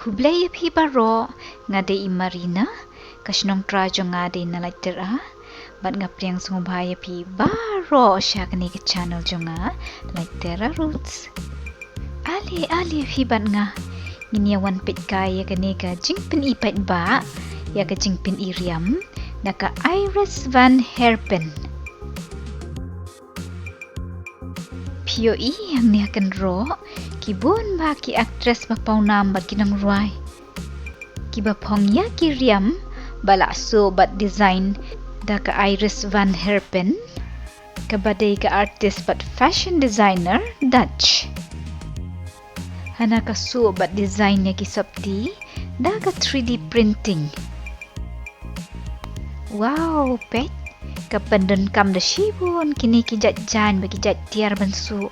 Hublay pi baro ngade imarina kasnong trajo ngade na laitera bat ngapriang sungubhaya pi baro sya kani ke channel jonga laitera roots ali pi bat nga nginiawan pit kaya kani ka jingpen I peit ba ya ka jingpen I Riam naka Iris van Herpen POE yang ni akan ro kibun ba ki aktres ba paunam bat kinang ruai kiba pongya ki Riam bala so bat design da ka Iris van Herpen kabadai ka artist bat fashion designer Dutch hana ka so bat design nya ki sabti da ka 3D printing wow pet kapandon kam da shibun kini ki jan bagi jat tiar bansu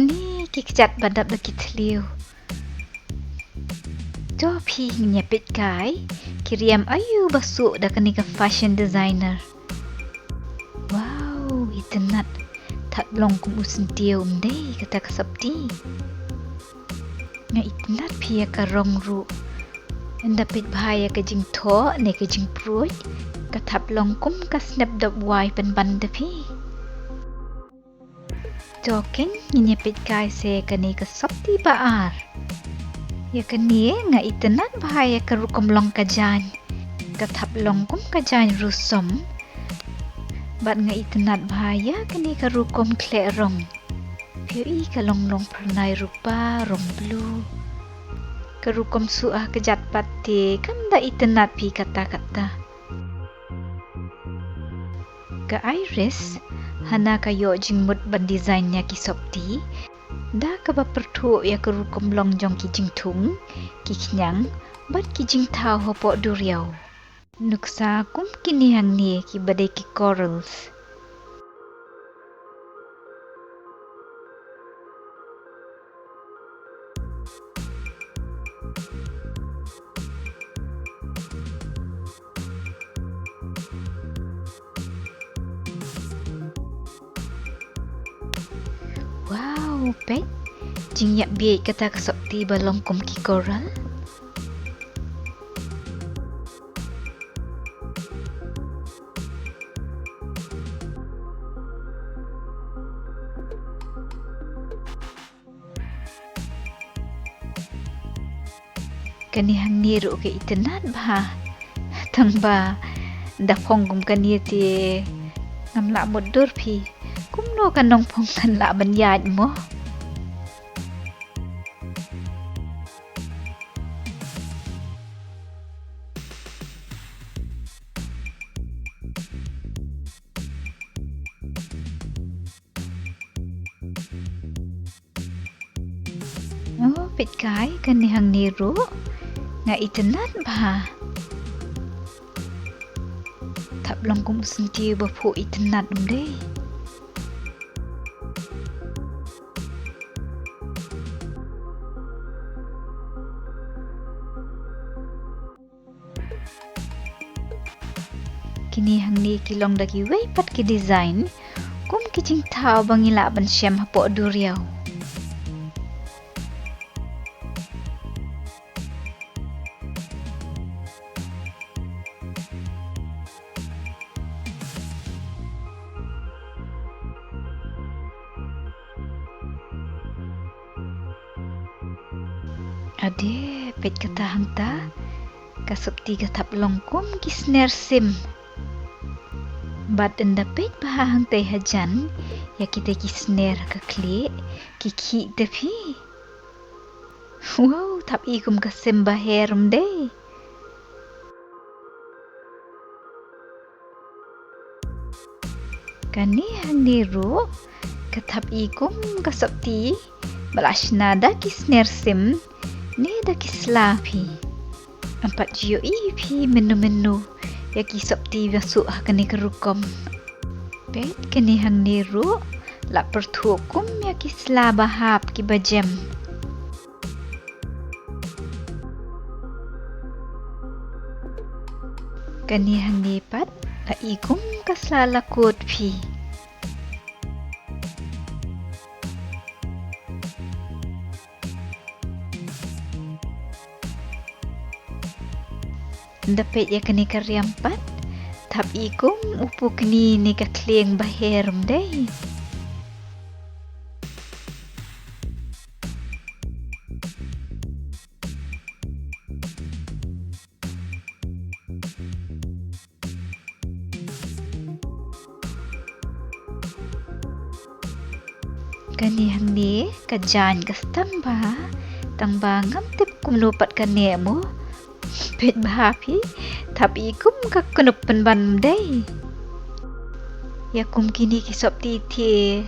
ni ki kejat badap da kitliu to pi nyepit kai ki Riam ayu basu da kani ka fashion designer wow itenat tak long kum usin tiau mdei kata ka sabti nga itenat pi ka rong ru Endapit bahaya ke jingthaw ne ke jingprut katap longkum ka snap dap wai pen bandapi token nyepit kai se kani ka sabti baar ya kani nga itenat bahaya ke rukom long kajan katap longkum kajan rusom bat nga itenat bahaya kani ka rukom klerong POE ka long pernai rupa rong blue kerukom suah kejat pati kan da itenat pi kata-kata ka Iris hana kayo jingmut ban design nya ki sopti da ka ba pertu ya kerukom long jong ki jingthung ki khñiang bat ki jingthaw hapoh duriaw nuksa kum kini hang ni ki badai ki corals wow pet jingyak biai kata kesakti balong kum ki coral kani hang niru ke itenat ba tang ba da ponggum kani ti ngamla modur pi kumno kanong pongkan la banyad mo oh pit kai kani hang niru nga itenat ba tap long kum senti ba phu itenat umde kini hang ni kilong dagi wei pat ki design kum ki jingthaw bangila ban shim hapoh duriaw ade pet kata hangta kasupti katap longkum ki snare shim bat enda pet bahang teh hajan ya kita ki snare ka klik ki tapi wow tap ikum ka shim baherum deh kani handiru katap ikum ka sabti balashna da ki snare shim ne da ki slapi empat GOE pi menu ya ki sabti masuk kani kerukom pet kani hang niru la pertukum ya ki slabahap ki bajem kani hang nipat la ikum kaslalakut pi Dapet ya kini ka Riam pat. Thap ikum upu kini ni ka khñiang baherum day. Kani hang ni kajan kas tangba ngam tip kum lupat kani mo pet bahapi tapi kum ka kunup penban day ya kum kini ki sop ti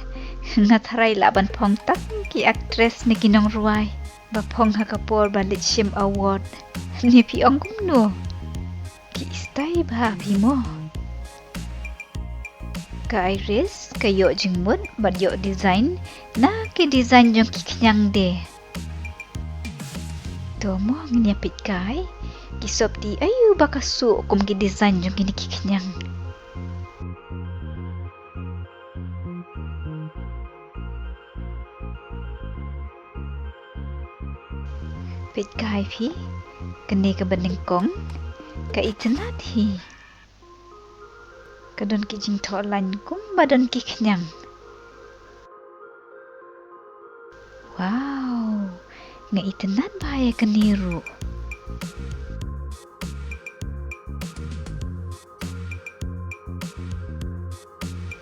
ngatharai laban phong tak ki actress ni kinong ruai ba phong ha kapor balit shim award ni pi ong kum no ki istai bahapi mo ka Iris ka yo jingmut bad yo design na ki design jong ki khñiang de to mo ngnyapit kai ki sop ti ayu bakasu kum ki design jong kini ki khñiang pit kai phi kene ka banding kong ka itna thi kadon ki jingthaw lan kum badon ki khñiang wow nga itenan bahaya keniru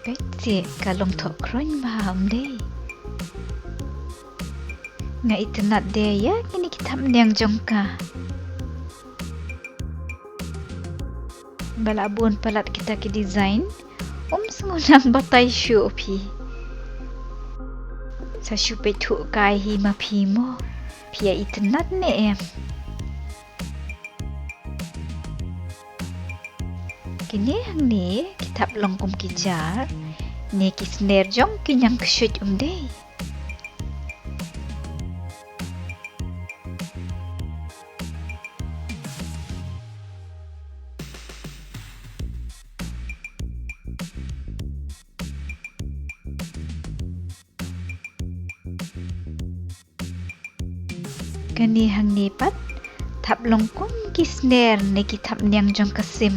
peti kalong thok kroin baham de nga itenat de ya kini kita mendang jongka balabun palat kita ki design sengunang batai shupi sa shupe tu kai hi ma phi mo pia itnat ne em kini hang ni kitab longkum ki jar ne ki snare jong ki nyang kshut de kani hang ni pat thap longkum ki snare ne ki thap nyang jong kasim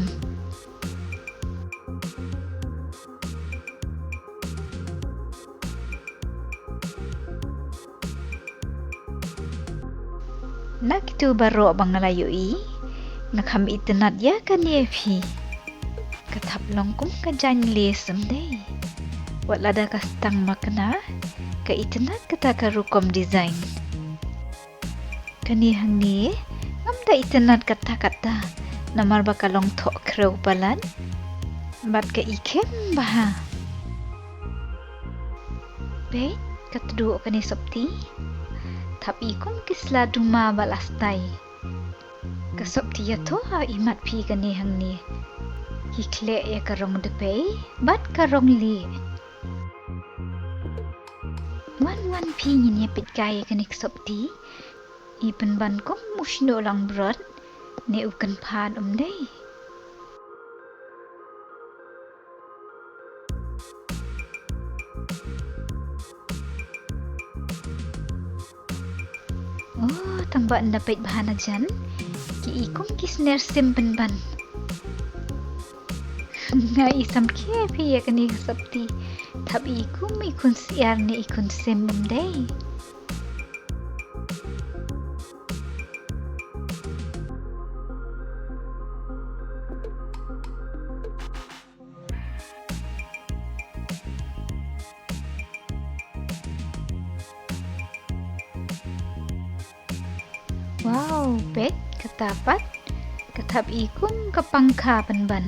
nak tu baro bangalayo i nakham itnat ya kani phi kathap longkum ka jan lesem de wat lada kastang makna ka itnat kata ka rukom design kani hang ni ngamda itnat kata namar bakalong thok kreu palan bat ka ikem baha peit katdu kani sopti tapi kum kisla duma balastai kasopti ya to ha imat phi kani hang ni hikle ya karong de pei bat karong li wan phi ni pit kai kani sopti ipen ban kong mushno lang brot ne ukan phan dei oh tangba ndapit bahana jan ki ikum ki snare simpen ban nga isam ke phi ya kani sapti thab ikum ikun siar ne ikun simbem dei wow pet katapat katab ikum kapangka penban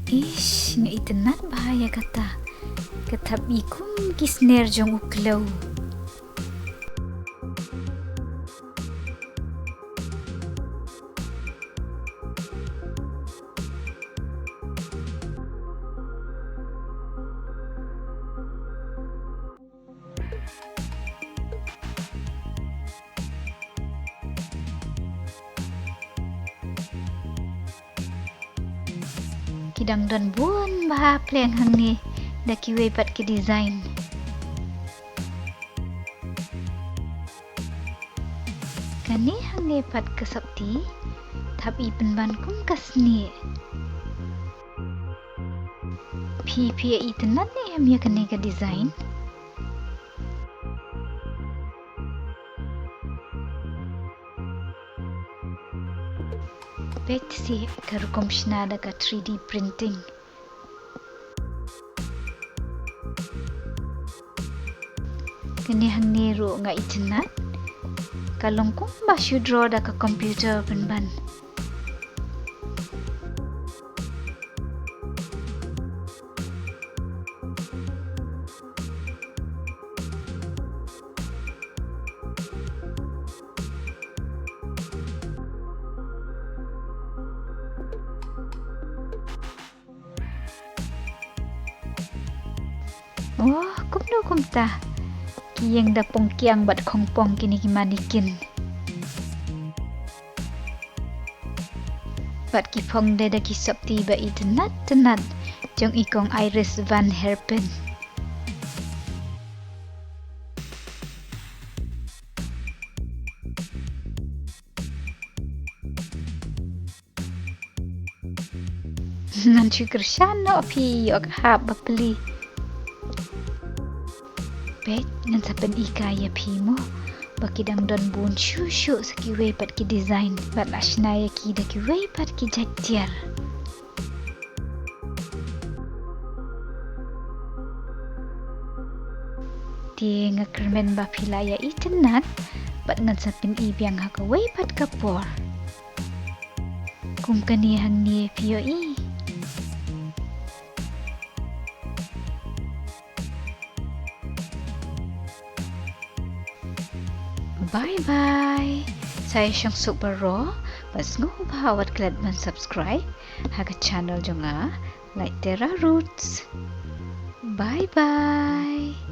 ish nga itenat bahaya kata katab ikum kisner jong uklaw Kidang don bun bah plan hang ni da kiwe pat ke design. Kani hang ni pat ke sabti thap i penban kum kasni. Pi i tenan ni ham ya kani ke design. Peit si karukom shnada ka 3D printing. Kani hang ni ru nga itenat. Kalong kung basyo draw da ka computer penban. Oh, kumta. Kiyang da pongkiang bat kongpong kini kimanikin. Bat kipong da kisop tiba i tenat. Jong ikong Iris van Herpen. Ngan syukur pi yok hab bapeli. Peit ngan sapen ika ya pi mo. Bakidang don bun syusyu sakiwe pat ki design. Bat lashna ya ki da kiwe pat ki jatiar. Ti nga kermen ba phylla ya itenat. Bat ngan sapen ibiang hakawe pat kapor. Kum kani hang ni piyo i. Bye-bye! Saya siyang super raw. Mas ngubawat klad man subscribe. Haga channel jonga. Like Terra Roots. Bye-bye!